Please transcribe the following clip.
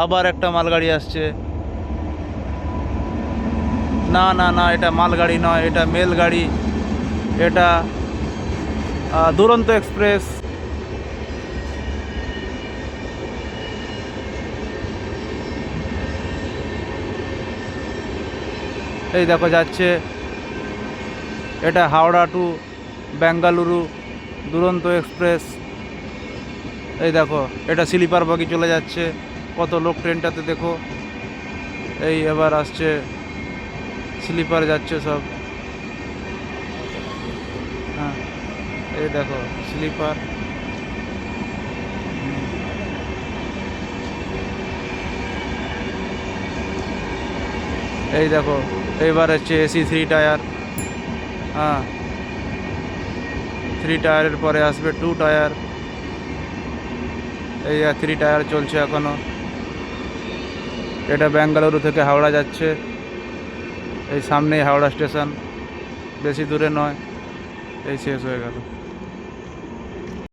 আবার একটা মালগাড়ি আসছে। না না না, এটা মালগাড়ি নয়, এটা মেলগাড়ি। এটা দুরন্ত এক্সপ্রেস। এই দেখো যাচ্ছে, এটা হাওড়া টু বেঙ্গালুরু দুরন্ত এক্সপ্রেস। এই দেখো, এটা স্লিপার বগি চলে যাচ্ছে, কত লোক ট্রেনটাতে দেখো। এই এবার আসছে, স্লিপার যাচ্ছে সব। হ্যাঁ, এই দেখো স্লিপার। এই দেখো, এইবার হচ্ছে এসি 3 টায়ার। হ্যাঁ, 3 টায়ারের পরে আসবে 2 টায়ার। এই 3 টায়ার চলছে এখনো। এটা বেঙ্গালুরু থেকে হাওড়া যাচ্ছে। এই সামনেই হাওড়া স্টেশন, বেশি দূরে নয়। এই শেষ হয়ে গেল।